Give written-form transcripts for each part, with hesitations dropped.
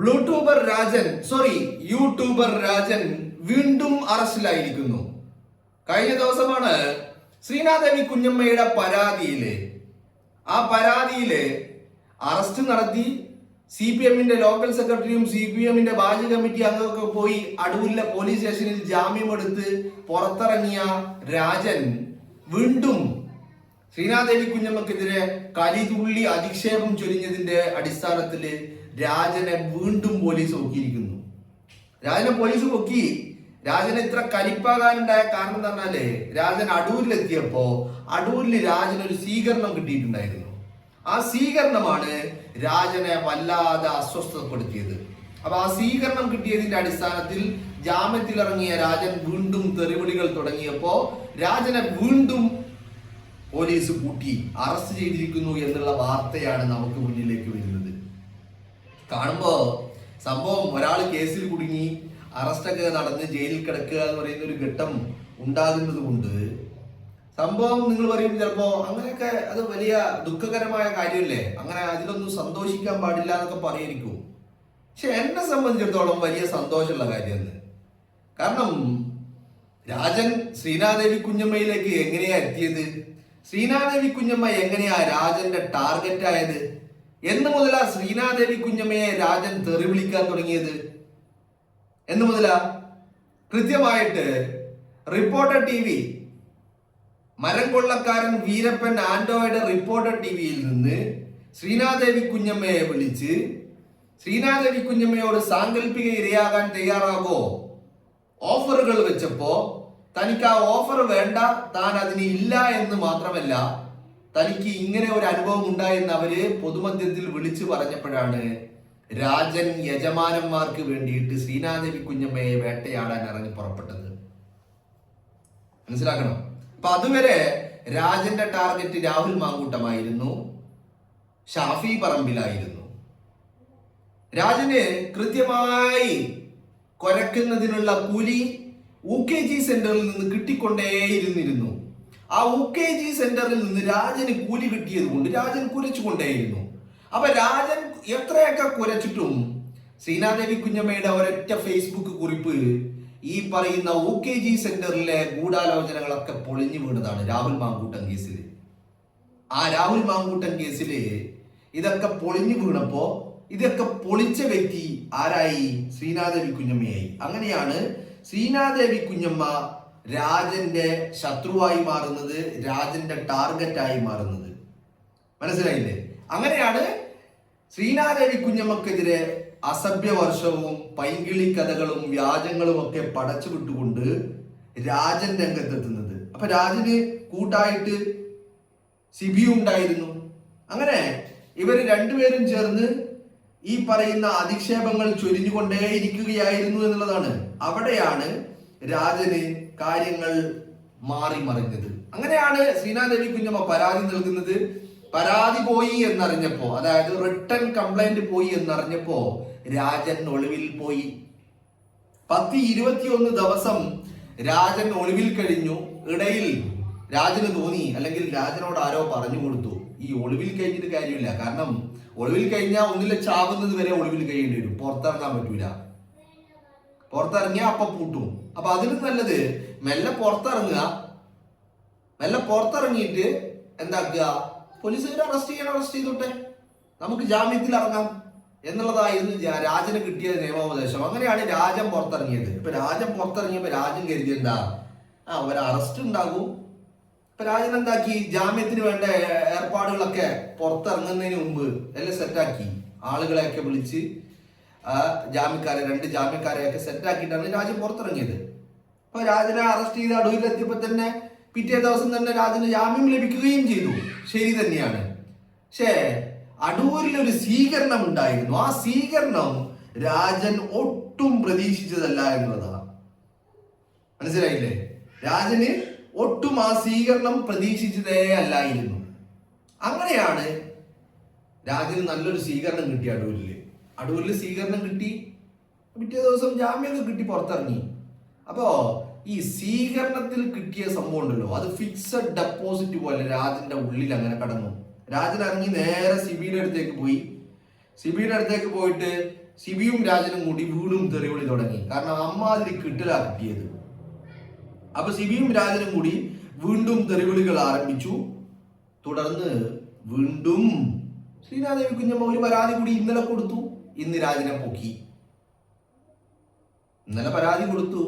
YouTuber Rajan വീണ്ടും അറസ്റ്റിലായിരിക്കുന്നു. കഴിഞ്ഞ ദിവസമാണ് ശ്രീനാദേവി കുഞ്ഞമ്മയുടെ പരാതിയില് അറസ്റ്റ് നടത്തി CPM-ന്റെ ലോക്കൽ സെക്രട്ടറിയും CPM-ന്റെ ബാജ് കമ്മിറ്റി അംഗമൊക്കെ പോയി അടൂരിലെ പോലീസ് സ്റ്റേഷനിൽ ജാമ്യമെടുത്ത് പുറത്തിറങ്ങിയ രാജൻ വീണ്ടും ശ്രീനാദേവി കുഞ്ഞമ്മക്കെതിരെ കലിതുള്ളി അധിക്ഷേപം ചൊരിഞ്ഞതിന്റെ അടിസ്ഥാനത്തിൽ രാജനെ വീണ്ടും പോലീസ് പൊക്കിയിരിക്കുന്നു. രാജനെ ഇത്ര കലിപ്പാകാനുണ്ടായ കാരണം എന്ന് പറഞ്ഞാല് രാജൻ അടൂരിലെത്തിയപ്പോ അടൂരിൽ രാജനൊരു സ്വീകരണം കിട്ടിയിട്ടുണ്ടായിരുന്നു. ആ സ്വീകരണമാണ് രാജനെ വല്ലാതെ അസ്വസ്ഥപ്പെടുത്തിയത്. അപ്പൊ ആ സ്വീകരണം കിട്ടിയതിന്റെ അടിസ്ഥാനത്തിൽ ജാമ്യത്തിലിറങ്ങിയ രാജൻ വീണ്ടും തെറിവിളികൾ തുടങ്ങിയപ്പോ രാജനെ വീണ്ടും പോലീസ് കൂട്ടി അറസ്റ്റ് ചെയ്തിരിക്കുന്നു എന്നുള്ള വാർത്തയാണ് നമുക്ക് മുന്നിലേക്ക് വരുന്നത്. കാണുമ്പോ സംഭവം ഒരാൾ കേസിൽ കുടുങ്ങി അറസ്റ്റൊക്കെ നടന്ന് ജയിലിൽ കിടക്കുക എന്ന് പറയുന്ന ഒരു ഘട്ടം ഉണ്ടാകുന്നത് കൊണ്ട് സംഭവം നിങ്ങൾ പറയും ചിലപ്പോ അങ്ങനെയൊക്കെ അത് വലിയ ദുഃഖകരമായ കാര്യമല്ലേ, അങ്ങനെ അതിലൊന്നും സന്തോഷിക്കാൻ പാടില്ല എന്നൊക്കെ പറയായിരിക്കും. പക്ഷെ എന്നെ സംബന്ധിച്ചിടത്തോളം വലിയ സന്തോഷമുള്ള കാര്യമാണ്. കാരണം രാജൻ ശ്രീനാദേവി കുഞ്ഞമ്മയിലേക്ക് എങ്ങനെയാ എത്തിയത്, ശ്രീനാദേവി കുഞ്ഞമ്മ എങ്ങനെയാ രാജന്റെ ടാർഗറ്റ് ആയത്, എന്ന് മുതലാ ശ്രീനാദേവി കുഞ്ഞമ്മയെ രാജൻ തെറി വിളിക്കാൻ തുടങ്ങിയത്, എന്ന് മുതലാ കൃത്യമായിട്ട് റിപ്പോർട്ടർ TV മരം കൊള്ളക്കാരൻ വീരപ്പൻ ആൻഡോയുടെ റിപ്പോർട്ടർ TVയിൽ നിന്ന് ശ്രീനാദേവി കുഞ്ഞമ്മയെ വിളിച്ച് ശ്രീനാദേവി കുഞ്ഞമ്മയോട് സാങ്കല്പിക ഇരയാകാൻ തയ്യാറാകോ ഓഫറുകൾ വെച്ചപ്പോ തനിക്ക് ആ ഓഫർ വേണ്ട, താൻ അതിന് ഇല്ല എന്ന് മാത്രമല്ല തനിക്ക് ഇങ്ങനെ ഒരു അനുഭവം ഉണ്ടായെന്ന് അവര് പൊതുമധ്യത്തിൽ വിളിച്ചു പറഞ്ഞപ്പോഴാണ് രാജൻ യജമാനന്മാർക്ക് വേണ്ടിയിട്ട് ശ്രീനാദേവി കുഞ്ഞമ്മയെ വേട്ടയാടാൻ ഇറങ്ങി പുറപ്പെട്ടത്. മനസ്സിലാക്കണം. അപ്പൊ അതുവരെ രാജന്റെ ടാർഗറ്റ് രാഹുൽ മാങ്കൂട്ടമായിരുന്നു, ഷാഫി പറമ്പിലായിരുന്നു. രാജന് കൃത്യമായി കൊരക്കുന്നതിനുള്ള കൂലി UKG സെന്ററിൽ നിന്ന് കിട്ടിക്കൊണ്ടേയിരുന്നിരുന്നു. ആ UKG സെന്ററിൽ നിന്ന് രാജന് കൂലി കിട്ടിയത് കൊണ്ട് രാജൻ കുരച്ചുകൊണ്ടേയിരുന്നു. അപ്പൊ രാജൻ എത്രയൊക്കെ കുരച്ചിട്ടും ശ്രീനാദേവി കുഞ്ഞമ്മയുടെ ഒരൊറ്റ ഫേസ്ബുക്ക് കുറിപ്പ് ഈ പറയുന്ന UKG സെന്ററിലെ ഗൂഢാലോചനകളൊക്കെ പൊളിഞ്ഞു വീണതാണ് രാഹുൽ മാങ്കൂട്ടം കേസിൽ. ആ രാഹുൽ മാങ്കൂട്ടം കേസില് ഇതൊക്കെ പൊളിഞ്ഞു വീണപ്പോ ഇതൊക്കെ പൊളിച്ച വ്യക്തി ആരായി? ശ്രീനാദേവി കുഞ്ഞമ്മയായി. അങ്ങനെയാണ് ശ്രീനാദേവി കുഞ്ഞമ്മ രാജന്റെ ശത്രുവായി മാറുന്നത്, രാജന്റെ ടാർഗറ്റായി മാറുന്നത്. മനസ്സിലായില്ലേ? അങ്ങനെയാണ് ശ്രീനാദേവി കുഞ്ഞമ്മക്കെതിരെ അസഭ്യവർഷവും പൈങ്കിളി കഥകളും വ്യാജങ്ങളും ഒക്കെ പടച്ചു വിട്ടുകൊണ്ട് രാജൻ രംഗത്തെത്തുന്നത്. അപ്പൊ രാജന് കൂട്ടായിട്ട് സിബിയു ഉണ്ടായിരുന്നു. അങ്ങനെ ഇവര് രണ്ടുപേരും ചേർന്ന് ഈ പറയുന്ന അധിക്ഷേപങ്ങൾ ചൊരിഞ്ഞുകൊണ്ടേയിരിക്കുകയായിരുന്നു എന്നുള്ളതാണ്. അവിടെയാണ് രാജന് കാര്യങ്ങൾ മാറി മറിഞ്ഞത്. അങ്ങനെയാണ് ശ്രീനാദേവി കുഞ്ഞമ്മ പരാതി നൽകുന്നത്. പരാതി പോയി എന്നറിഞ്ഞപ്പോ, അതായത് റിട്ടേൺ കംപ്ലൈന്റ് പോയി എന്നറിഞ്ഞപ്പോ രാജൻ ഒളിവിൽ പോയി. 10-21 ദിവസം രാജൻ ഒളിവിൽ കഴിഞ്ഞു. ഇടയിൽ രാജന് തോന്നി, അല്ലെങ്കിൽ രാജനോട് ആരോ പറഞ്ഞു കൊടുത്തു, ഈ ഒളിവിൽ കഴിഞ്ഞിട്ട് കാര്യമില്ല. കാരണം ഒളിവിൽ കഴിഞ്ഞാൽ ഒന്നിലെ ചാവുന്നത് വരെ ഒളിവിൽ കഴിയേണ്ടി വരും, പുറത്തിറങ്ങാൻ പറ്റൂല. പുറത്തിറങ്ങിയാൽ അപ്പൊ പൂട്ടും. അപ്പൊ അതിലും നല്ലത് മെല്ലെ പുറത്തിറങ്ങിയിട്ട് എന്താക്കുക, പോലീസുകാർ അറസ്റ്റ് ചെയ്തോട്ടെ, നമുക്ക് ജാമ്യത്തിൽ ഇറങ്ങാം എന്നുള്ളതായിരുന്നു രാജന് കിട്ടിയ നിയമോപദേശം. അങ്ങനെയാണ് രാജൻ പുറത്തിറങ്ങിയത്. ഇപ്പൊ രാജൻ പുറത്തിറങ്ങിയപ്പോ രാജൻ കരുതി എന്താ, ഒരു അറസ്റ്റ് ഉണ്ടാകും. ഇപ്പൊ രാജൻ എന്താക്കി, ജാമ്യത്തിന് വേണ്ട ഏർപ്പാടുകളൊക്കെ പുറത്തിറങ്ങുന്നതിന് മുമ്പ് എല്ലാം സെറ്റാക്കി, ആളുകളെയൊക്കെ വിളിച്ച് രണ്ട് ജാമ്യക്കാരെയൊക്കെ സെറ്റാക്കിയിട്ടാണ് രാജൻ പുറത്തിറങ്ങിയത്. അപ്പൊ രാജനെ അറസ്റ്റ് ചെയ്ത് അടൂരിലെത്തിയപ്പോ തന്നെ പിറ്റേ ദിവസം തന്നെ രാജന് ജാമ്യം ലഭിക്കുകയും ചെയ്തു. ശരി തന്നെയാണ്. പക്ഷേ അടൂരിൽ ഒരു സ്വീകരണം ഉണ്ടായിരുന്നു. ആ സ്വീകരണം രാജൻ ഒട്ടും പ്രതീക്ഷിച്ചതല്ല എന്നുള്ളതാണ്. മനസ്സിലായില്ലേ? രാജന് ഒട്ടും ആ സ്വീകരണം പ്രതീക്ഷിച്ചതേ അല്ലായിരുന്നു. അങ്ങനെയാണ് രാജന് നല്ലൊരു സ്വീകരണം കിട്ടി. അടൂരിൽ സ്വീകരണം കിട്ടി, പിറ്റേ ദിവസം ജാമ്യമൊക്കെ കിട്ടി പുറത്തിറങ്ങി. അപ്പോ ഈ സ്വീകരണത്തിൽ കിട്ടിയ സംഭവം ഉണ്ടല്ലോ, അത് ഫിക്സഡ് ഡെപ്പോസിറ്റ് പോലെ രാജന്റെ ഉള്ളിൽ അങ്ങനെ കടന്നു. രാജൻ ഇറങ്ങി നേരെ സിബിയുടെ അടുത്തേക്ക് പോയി. സിബിയുടെ അടുത്തേക്ക് പോയിട്ട് സിബിയും രാജനും കൂടി വീണ്ടും തെറിവിളി തുടങ്ങി. കാരണം അമ്മാതിരി കിട്ടലാ കിട്ടിയത്. അപ്പൊ സിബിയും രാജനും കൂടി വീണ്ടും തെറിവിളികൾ ആരംഭിച്ചു. തുടർന്ന് വീണ്ടും ശ്രീനാദേവി കുഞ്ഞമ്മ ഒരു പരാതി കൂടി ഇന്നലെ കൊടുത്തു. ഇന്ന് രാജനെ പൊക്കി. ഇന്നലെ പരാതി കൊടുത്തു,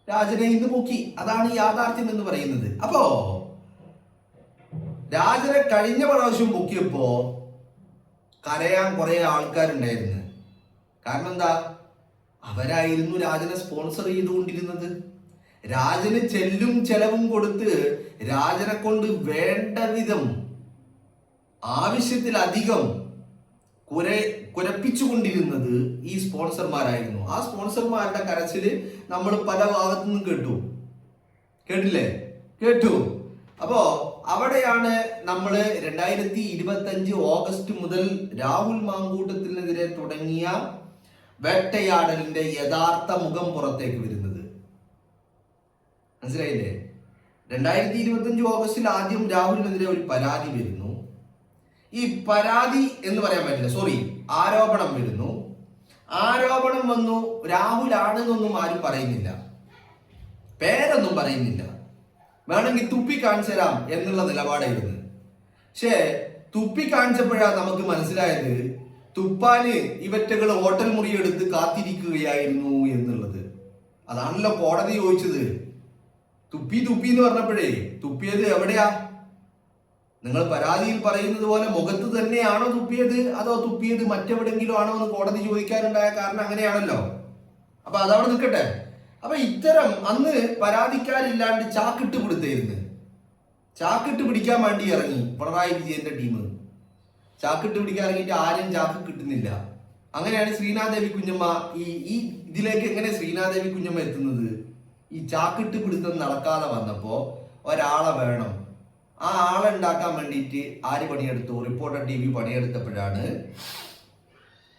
രാജനെ ഇന്ന് പൊക്കി. അതാണ് യാഥാർത്ഥ്യം എന്ന് പറയുന്നത്. അപ്പോ രാജനെ കഴിഞ്ഞ പ്രാവശ്യം പൊക്കിയപ്പോ കരയാൻ കുറെ ആൾക്കാരുണ്ടായിരുന്നു. കാരണം എന്താ? അവരായിരുന്നു രാജനെ സ്പോൺസർ ചെയ്തുകൊണ്ടിരുന്നത്. രാജന് ചെല്ലും ചെലവും കൊടുത്ത് രാജനെ കൊണ്ട് വേണ്ട വിധം ആവശ്യത്തിലധികം കുരപ്പിച്ചുകൊണ്ടിരുന്നത് ഈ സ്പോൺസർമാരായിരുന്നു. ആ സ്പോൺസർമാരുടെ കരച്ചില് നമ്മൾ പല ഭാഗത്തു നിന്നും കേട്ടു. അപ്പോ അവിടെയാണ് നമ്മൾ 2025 ഓഗസ്റ്റ് മുതൽ രാഹുൽ മാങ്കൂട്ടത്തിനെതിരെ തുടങ്ങിയ വേട്ടയാടലിന്റെ യഥാർത്ഥ മുഖം പുറത്തേക്ക് വരുന്നത്. മനസ്സിലായില്ലേ? 2025 ഓഗസ്റ്റിൽ ആദ്യം രാഹുലിനെതിരെ ഒരു പരാതി വരുന്നു. ഈ പരാതി എന്ന് പറയാൻ പറ്റില്ല, ആരോപണം വരുന്നു. ആരോപണം വന്നു. രാഹുൽ ആണെന്നൊന്നും ആരും പറയുന്നില്ല, പേരൊന്നും പറയുന്നില്ല. വേണമെങ്കിൽ തുപ്പി കാണിച്ചു തരാം എന്നുള്ള നിലപാടായിരുന്നു. പക്ഷേ തുപ്പി കാണിച്ചപ്പോഴാണ് നമുക്ക് മനസ്സിലായത് തുപ്പാന് ഇവറ്റകൾ ഹോട്ടൽ മുറിയെടുത്ത് കാത്തിരിക്കുകയായിരുന്നു എന്നുള്ളത്. അതാണല്ലോ കോടതി ചോദിച്ചത്. തുപ്പി എന്ന് പറഞ്ഞപ്പോഴേ തുപ്പിയത് എവിടെയാ? നിങ്ങൾ പരാതിയിൽ പറയുന്നത് പോലെ മുഖത്ത് തന്നെയാണോ തുപ്പിയത്, അതോ തുപ്പിയത് മറ്റെവിടെങ്കിലും ആണോ എന്ന് കോടതി ചോദിക്കാനുണ്ടായ കാരണം അങ്ങനെയാണല്ലോ. അപ്പൊ അതവിടെ നിൽക്കട്ടെ. അപ്പൊ ഇത്തരം അന്ന് പരാതിക്കാരില്ലാണ്ട് ചാക്കിട്ട് പിടുത്തായിരുന്നു. ചാക്കിട്ട് പിടിക്കാൻ വേണ്ടി ഇറങ്ങി പിണറായി വിജയന്റെ ടീം. ചാക്കിട്ട് പിടിക്കാൻ ഇറങ്ങിയിട്ട് ആരും ചാക്ക് കിട്ടുന്നില്ല. അങ്ങനെയാണ് ശ്രീനാദേവി കുഞ്ഞമ്മ ഈ ഇതിലേക്ക് എങ്ങനെ ശ്രീനാദേവി കുഞ്ഞമ്മ എത്തുന്നത്? ഈ ചാക്കിട്ട് പിടുത്തം നടക്കാതെ വന്നപ്പോ ഒരാളെ വേണം. ആ ആളെ ഉണ്ടാക്കാൻ വേണ്ടിയിട്ട് ആര് പണിയെടുത്തു? റിപ്പോർട്ടർ TV പണിയെടുത്തപ്പോഴാണ്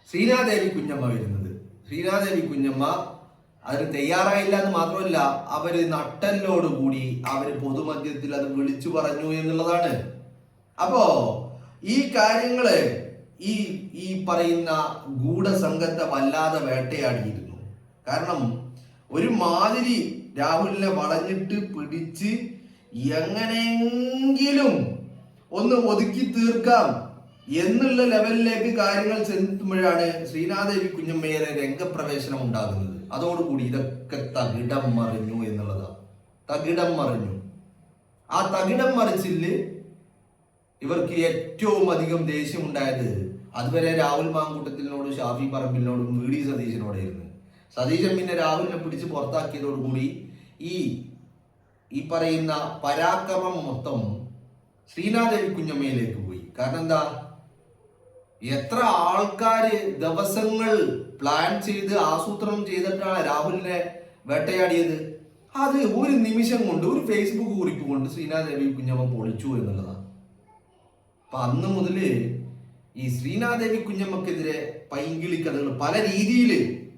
ശ്രീനാദേവി കുഞ്ഞമ്മ വരുന്നത്. ശ്രീനാദേവി കുഞ്ഞമ്മ അതിന് തയ്യാറായില്ല എന്ന് മാത്രമല്ല, അവര് നട്ടലോടുകൂടി അവര് പൊതുമധ്യത്തിൽ അത് വിളിച്ചു പറഞ്ഞു എന്നുള്ളതാണ്. അപ്പോ ഈ കാര്യങ്ങള് ഈ പറയുന്ന ഗൂഢസംഘത്തെ വല്ലാതെ വേട്ടയാടിയിരുന്നു. കാരണം ഒരു മാതിരി രാഹുലിനെ വളഞ്ഞിട്ട് പിടിച്ച് എങ്ങനെയെങ്കിലും ഒന്ന് ഒതുക്കി തീർക്കാം എന്നുള്ള ലെവലിലേക്ക് കാര്യങ്ങൾ ചെന്നുമ്പോഴാണ് ശ്രീനാദേവി കുഞ്ഞമ്മയുടെ രംഗപ്രവേശനം ഉണ്ടാകുന്നത്. അതോടുകൂടി ഇതൊക്കെ തകിടം മറിഞ്ഞു എന്നുള്ളതാണ്. തകിടം മറിഞ്ഞു. ആ തകിടം മറിച്ചില് ഇവർക്ക് ഏറ്റവും അധികം ദേഷ്യം ഉണ്ടായത് അതുവരെ രാഹുൽ മാങ്കൂട്ടത്തിനോടും ഷാഫി പറമ്പിലിനോടും VD സതീശനോടായിരുന്നു. സതീശൻ പിന്നെ രാഹുലിനെ പിടിച്ച് പുറത്താക്കിയതോടുകൂടി ഈ പറയുന്ന പരാക്രമം മൊത്തം ശ്രീനാദേവി കുഞ്ഞമ്മയിലേക്ക് പോയി. കാരണം എന്താ? എത്ര ആൾക്കാര് ദിവസങ്ങൾ പ്ലാൻ ചെയ്ത് ആസൂത്രണം ചെയ്തിട്ടാണ് രാഹുലിനെ വേട്ടയാടിയത്. അത് ഒരു നിമിഷം കൊണ്ട്, ഒരു ഫേസ്ബുക്ക് കുറിപ്പ് കൊണ്ട് ശ്രീനാദേവി കുഞ്ഞമ്മ പൊളിച്ചു എന്നുള്ളതാണ്. അപ്പൊ അന്ന് മുതല് ഈ ശ്രീനാദേവി കുഞ്ഞമ്മക്കെതിരെ പൈങ്കിളി കഥകൾ പല രീതിയിൽ.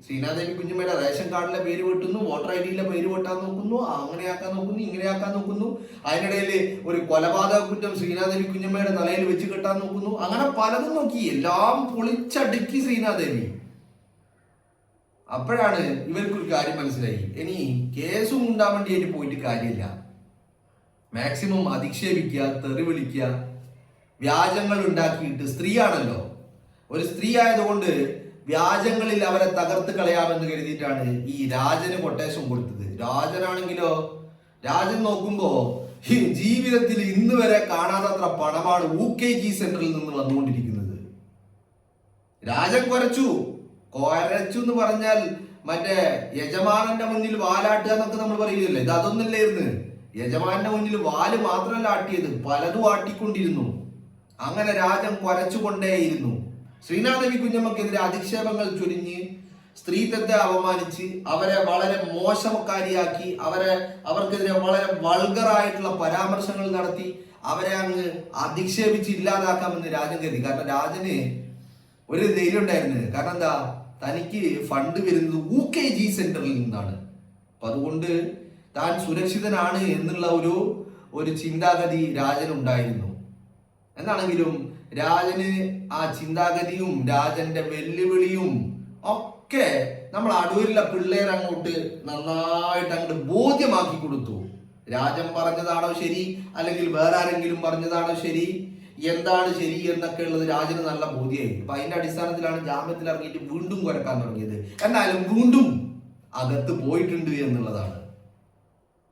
ശ്രീനാദേവി കുഞ്ഞമ്മയുടെ റേഷൻ കാർഡിലെ പേര് വെട്ടുന്നു, വോട്ടർ ID പേര് വെട്ടാൻ നോക്കുന്നു, അങ്ങനെയാക്കാൻ നോക്കുന്നു, ഇങ്ങനെയാക്കാൻ നോക്കുന്നു. അതിനിടയിൽ ഒരു കൊലപാതക കുറ്റം ശ്രീനാദേവി കുഞ്ഞമ്മയുടെ തലയിൽ വെച്ച് കെട്ടാൻ നോക്കുന്നു. അങ്ങനെ പലതും നോക്കി, എല്ലാം പൊളിച്ചടുക്കി ശ്രീനാദേവി. അപ്പോഴാണ് ഇവർക്കൊരു കാര്യം മനസ്സിലായി, ഇനി കേസും ഉണ്ടാൻ വേണ്ടിയിട്ട് പോയിട്ട് കാര്യമില്ല. മാക്സിമം അധിക്ഷേപിക്കുക, തെറി വിളിക്കുക, വ്യാജങ്ങൾ ഉണ്ടാക്കിയിട്ട്. സ്ത്രീയാണല്ലോ, ഒരു സ്ത്രീ ആയതുകൊണ്ട് വ്യാജങ്ങളിൽ അവരെ തകർത്ത് കളയാമെന്ന് കരുതിയിട്ടാണ് ഈ രാജന് കൊട്ടേഷൻ കൊടുത്തത്. രാജനാണെങ്കിലോ, രാജൻ നോക്കുമ്പോ ഈ ജീവിതത്തിൽ ഇന്ന് വരെ കാണാത്തത്ര പണമാണ് UKG സെന്ററിൽ നിന്ന് വന്നുകൊണ്ടിരിക്കുന്നത്. രാജൻ കുരച്ചു എന്ന് പറഞ്ഞാൽ മറ്റേ യജമാനന്റെ മുന്നിൽ വാലാട്ടുക എന്നൊക്കെ നമ്മൾ പറയുന്നില്ലേ, ഇത് അതൊന്നുമില്ലായിരുന്നു. യജമാനന്റെ മുന്നിൽ വാല് മാത്രമല്ല ആട്ടിയത്, പലതും ആട്ടിക്കൊണ്ടിരുന്നു. അങ്ങനെ രാജൻ കുരച്ചുകൊണ്ടേയിരുന്നു. ശ്രീനാദേവി കുഞ്ഞമ്മക്കെതിരെ അധിക്ഷേപങ്ങൾ ചൊരിഞ്ഞ്, സ്ത്രീത്വത്തെ അപമാനിച്ച്, അവരെ വളരെ മോശക്കാരിയാക്കി, അവർക്കെതിരെ വളരെ വൾഗറായിട്ടുള്ള പരാമർശങ്ങൾ നടത്തി അവരെ അങ്ങ് അധിക്ഷേപിച്ച് ഇല്ലാതാക്കാമെന്ന് രാജൻ കരുതി. കാരണം രാജന് ഒരു ധൈര്യം ഉണ്ടായിരുന്നു. കാരണം എന്താ? തനിക്ക് ഫണ്ട് വരുന്നത് UKG സെന്ററിൽ നിന്നാണ്. അപ്പൊ അതുകൊണ്ട് താൻ സുരക്ഷിതനാണ് എന്നുള്ള ഒരു ചിന്താഗതി രാജനുണ്ടായിരുന്നു. എന്നാണെങ്കിലും രാജന് ആ ചിന്താഗതിയും രാജന്റെ വെല്ലുവിളിയും ഒക്കെ നമ്മൾ അടൂരിലെ പിള്ളേർ അങ്ങോട്ട് നന്നായിട്ട് അങ്ങോട്ട് ബോധ്യമാക്കി കൊടുത്തു. രാജൻ പറഞ്ഞതാണോ ശരി, അല്ലെങ്കിൽ വേറെ ആരെങ്കിലും പറഞ്ഞതാണോ ശരി, എന്താണ് ശരി എന്നൊക്കെ ഉള്ളത് രാജന് നല്ല ബോധ്യമായി. അപ്പൊ അതിന്റെ അടിസ്ഥാനത്തിലാണ് ജാമ്യത്തിൽ ഇറങ്ങിയിട്ട് വീണ്ടും കുരക്കാൻ തുടങ്ങിയത്. എന്നാലും വീണ്ടും അകത്ത് പോയിട്ടുണ്ട് എന്നുള്ളതാണ്.